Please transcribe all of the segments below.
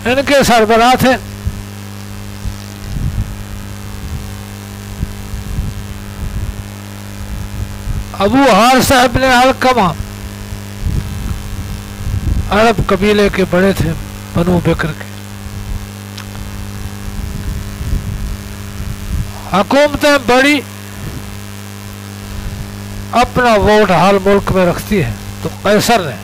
ان کے سربراہ تھے ابو حارثہ ابن علقمہ، عرب قبیلے کے بڑے تھے، بنو بکر کے. حکومتیں بڑی اپنا ووٹ ہر ملک میں رکھتی ہیں، تو قیصر نے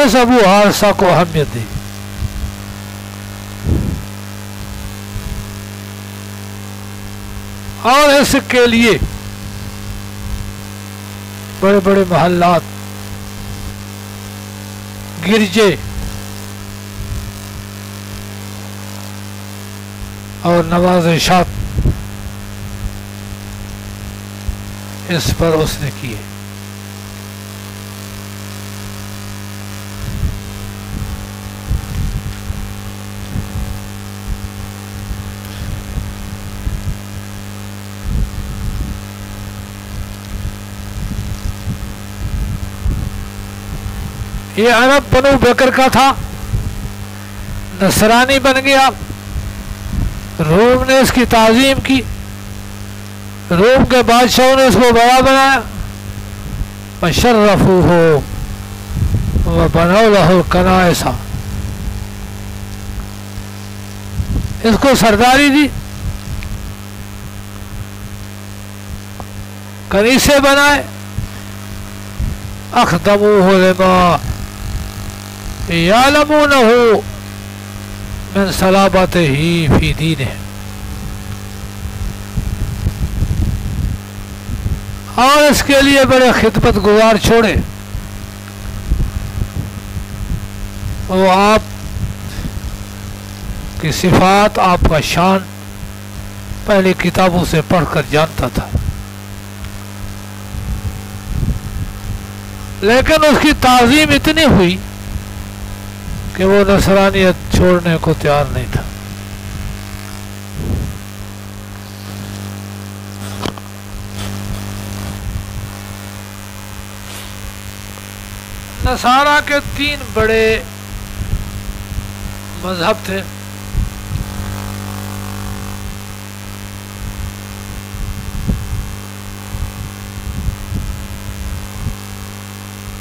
اس ابو حارثہ کو اہمیت دی. اور اس کے لیے بڑے بڑے محلات، گرجے اور نوازشات اس پر اس نے کیے. یہ عرب بنو بکر کا تھا، نصرانی بن گیا. روم نے اس کی تعظیم کی، روم کے بادشاہوں نے اس کو بڑا بنایا. فشرفوہ وبنوا لہ الکنائس، اس کو سرداری دی، کنیسے بنائے. اخدموہ لما یعلمونہ من صلابتہ فی دینہ، اور اس کے لیے بڑے خدمت گزار چھوڑے. وہ آپ کی صفات، آپ کا شان پہلے کتابوں سے پڑھ کر جانتا تھا، لیکن اس کی تعظیم اتنی ہوئی کہ وہ نصرانیت چھوڑنے کو تیار نہیں تھا. نصارہ کے 3 بڑے مذہب تھے.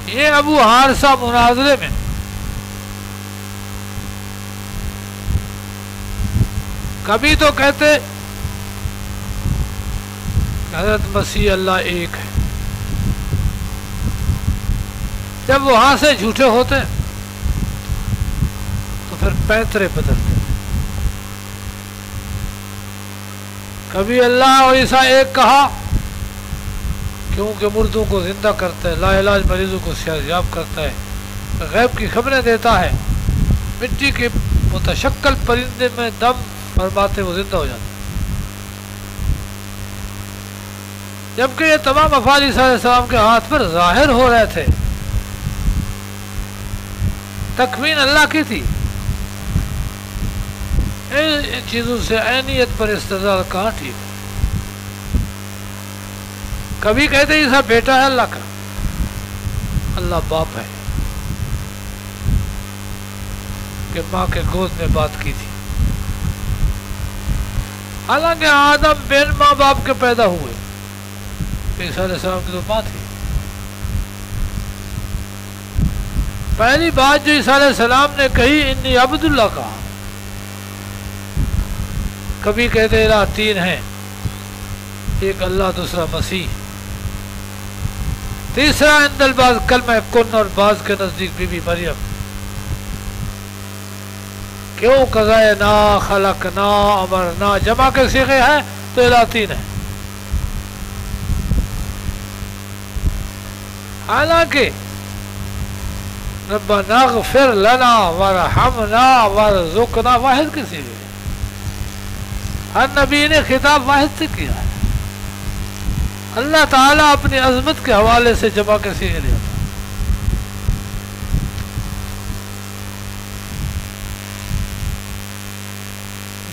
یہ ابو حارثہ مناظرے میں کبھی تو کہتے حضرت مسیح اللہ ایک ہے، جب وہاں سے جھوٹے ہوتے تو پھر پینترے بدلتے. کبھی اللہ اور عیسیٰ ایک کہا کیونکہ مردوں کو زندہ کرتا ہے، لا علاج مریضوں کو صحتیاب کرتا ہے، غیب کی خبریں دیتا ہے، مٹی کے متشکل پرندے میں دم فرماتے وہ زندہ ہو جاتے. جبکہ یہ تمام افعال عیسیٰ علیہ السلام کے ہاتھ پر ظاہر ہو رہے تھے، تکوین اللہ کی تھی. ان چیزوں سے عینیت پر استدلال کہاں ٹھیک. کبھی کہتے عیسیٰ بیٹا ہے اللہ کا، اللہ باپ ہے کہ ماں کے گود میں بات کی تھی، حالانکہ آدم بین ماں باپ کے پیدا ہوئے. عیسیٰ علیہ السلام کی تو ماں تھی. پہلی بات جو عیسیٰ علیہ السلام نے کہی انی عبداللہ کہا. کبھی کہتے الہ 3 ہیں، ایک اللہ، دوسرا مسیح، تیسرا عند البعض کلمہ کن، اور بعض کے نزدیک بی بی مریم. کیوں قضائے نا، خلقنا، امرنا، جمع کے صیغے ہیں تو الہ 3 ہیں. حالانکہ ربنا اغفر لنا ورحمنا ورزقنا واحد کے صیغے. ہر نبی نے خطاب واحد سے کیا ہے. اللہ تعالیٰ اپنی عظمت کے حوالے سے جمع کے صیغے لیا تھا.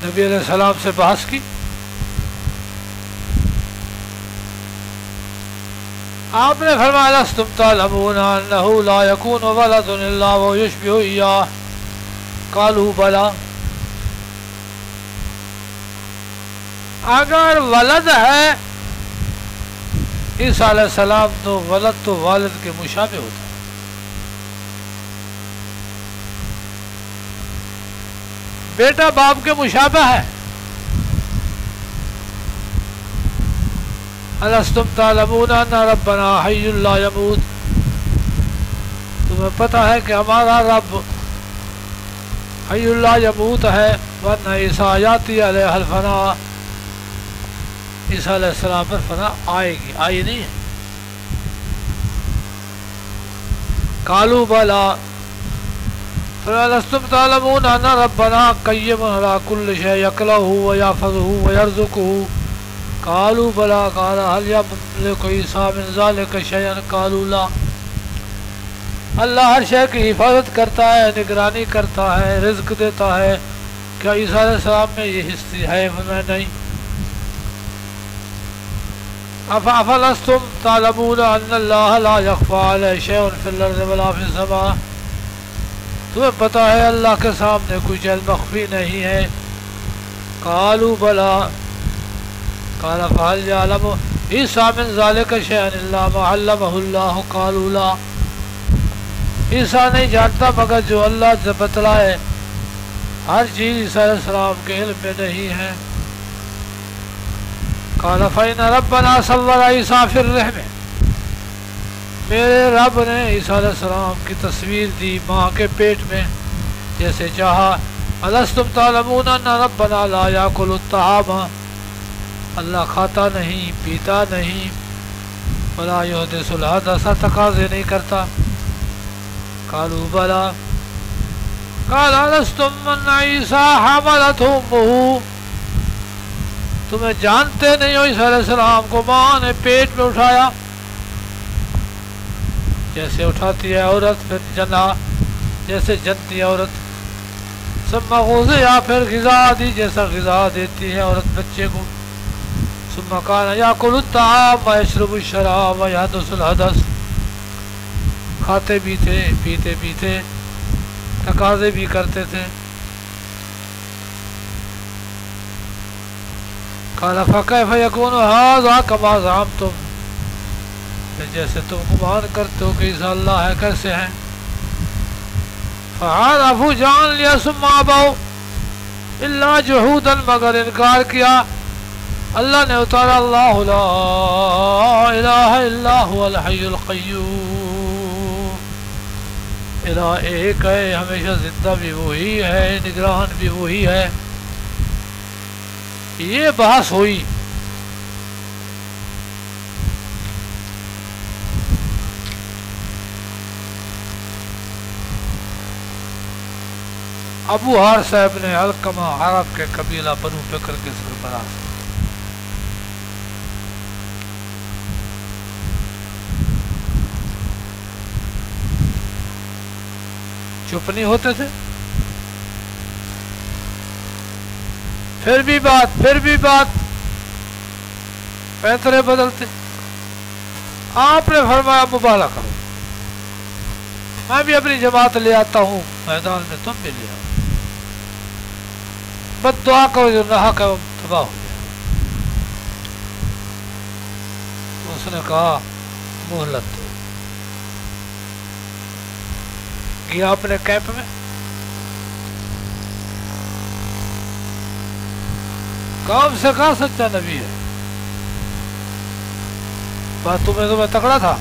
نبی علیہ السلام سے بحث کی، آپ نے فرمایا لستم تعلمون انه لا يكون ولد الا ويشبه اياه قالوا بلا اگر ولد ہے عیسیٰ علیہ السلام تو ولد تو والد کے مشابہ ہوتا ہے. بیٹا باپ کے مشابہ ہے. الستم تعلمون ان ربنا حی لا یموت تمہیں پتہ ہے کہ ہمارا رب حی لا یموت ہے. وان عیسیٰ یاتی علیہ الفنا عیسیٰ علیہ السلام پر فنا آئے گی. آئی نہیں ہے. قالوا بلا فلستم تعلمون ان ربنا قیم علی کل شیء یکلہ ویحفظہ ویرزقہ قالوا بلا قال هل یملک عیسیٰ من ذلک شیئا قالوا لا اللہ ہر شے کی حفاظت کرتا ہے, نگرانی کرتا ہے, رزق دیتا ہے. کیا عیسیٰ علیہ السلام میں یہ حصہ ہے؟ میں نہیں. افلستم تعلمون ان اللہ لا یخفی علیہ شیء فی الارض ولا فی السماء تمہیں پتہ ہے اللہ کے سامنے کوئی چیز مخفی نہیں ہے. قالوا بلا قال فهل يعلم عیسیٰ من ذلك شيئا الا ما علمه الله قالوا لا عیسیٰ نہیں جانتا مگر جو اللہ سے بتلائے. ہر چیز عیسیٰ علیہ السلام کے علم میں نہیں ہے. قال فإن ربنا صور عیسیٰ فی الرحم میرے رب نے عیسیٰ علیہ السلام کی تصویر دی ماں کے پیٹ میں جیسے چاہا. الستم تعلمون ان ربنا لا یاکل الطعام اللہ کھاتا نہیں پیتا نہیں ولا یحدث الحدث تقاضے نہیں کرتا. قالوا بلا قال الستم ان عیسیٰ حملته امه تمہیں جانتے نہیں ہو عیسیٰ علیہ السلام کو ماں نے پیٹ میں اٹھایا جیسے اٹھاتی ہے عورت پھر جنا جیسے جنتی عورت. ثم غذیا پھر غذا دی جیسا غذا دیتی ہے عورت بچے کو. ثم كان يأكل الطعام ويشرب الشراب ويحدث الحدث کھاتے بھی تھے پیتے بھی تھے تقاضے بھی کرتے تھے. قال فكيف يكون هذا كما زعمتم جیسے تم گمان کرتے ہو کہ عیسیٰ اللہ ہے کیسے ہیں. فعرفوا جان لیا ثم ابوا الا جحودا مگر انکار کیا. اللہ نے اتارا اللہ لا الہ الا هو الحی القیوم الہ ایک ہے ہمیشہ زندہ بھی وہی ہے نگران بھی وہی ہے. یہ بحث ہوئی. ابو ہار صاحب نے علقمہ عرب کے قبیلہ بنو بکر کے سربراہ چپ نہیں ہوتے تھے. پھر بھی بات پیترے بدلتے. آپ نے فرمایا مبالغہ کرو میں بھی اپنی جماعت لے آتا ہوں میدان میں تم بھی لے آؤ. بس دعا کرو جو نہ کہ تباہ ہو جائے. اس نے کہا مہلت دو. گیا اپنے کیمپ میں کام سے کہا سچا نبی ہے. بات تمہیں تکڑا تھا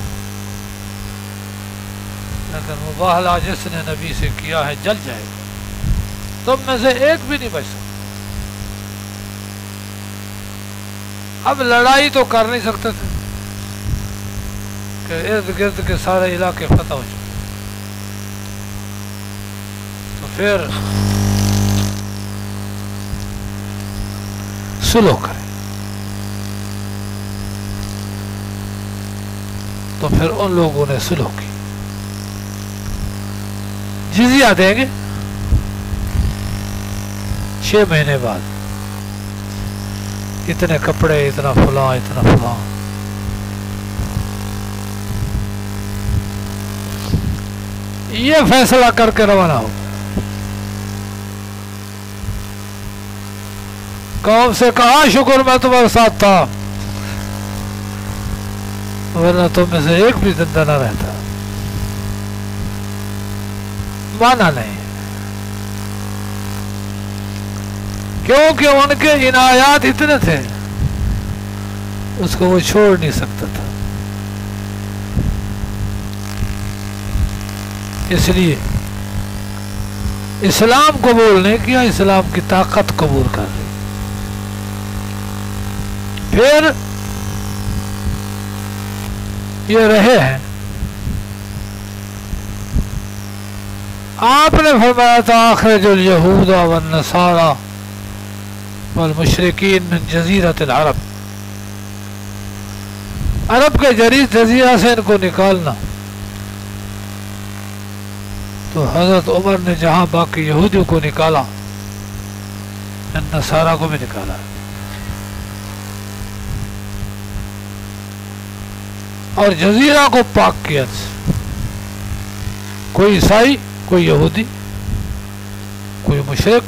لیکن مباہلہ جس نے نبی سے کیا ہے جل جائے گا. تم میں سے ایک بھی نہیں بچ سکتا. اب لڑائی تو کر نہیں سکتے تھے کہ ارد گرد کے سارے علاقے فتح ہو چکے. تو پھر سلو کریں. تو پھر ان لوگوں نے سلو کی. جزیہ دیں گے 6 مہینے بعد. اتنے کپڑے اتنا فلاں اتنا فلاں. یہ فیصلہ کر کے روانہ ہو. قوم سے کہا شکر میں تمہارے ساتھ تھا ورنہ تم میں سے ایک بھی زندہ نہ رہتا. مانا نہیں کیونکہ ان کے عنایات اتنے تھے اس کو وہ چھوڑ نہیں سکتا تھا. اس لیے اسلام قبول نہیں کیا, اسلام کی طاقت قبول کر لی. پھر یہ رہے ہیں. آپ نے فرمایا تھا اخرج الیہود والنصارى والمشرکین من جزیرۃ العرب, عرب کے جزیرہ سے ان کو نکالنا. تو حضرت عمر نے جہاں باقی یہودیوں کو نکالا نصارہ کو بھی نکالا. اور جزیرہ کو پاک کیا, کوئی عیسائی کوئی یہودی کوئی مشرک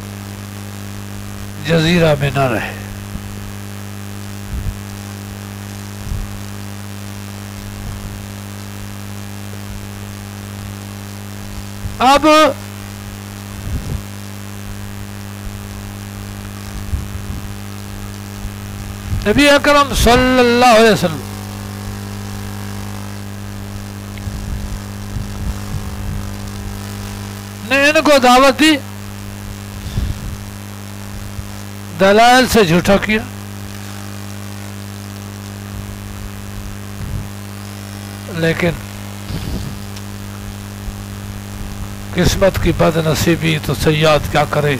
جزیرہ میں نہ رہے. اب نبی اکرم صلی اللہ علیہ وسلم نے ان کو دعوت دی, دلائل سے جھوٹا کیا, لیکن قسمت کی بد نصیبی تو سیاد کیا کرے.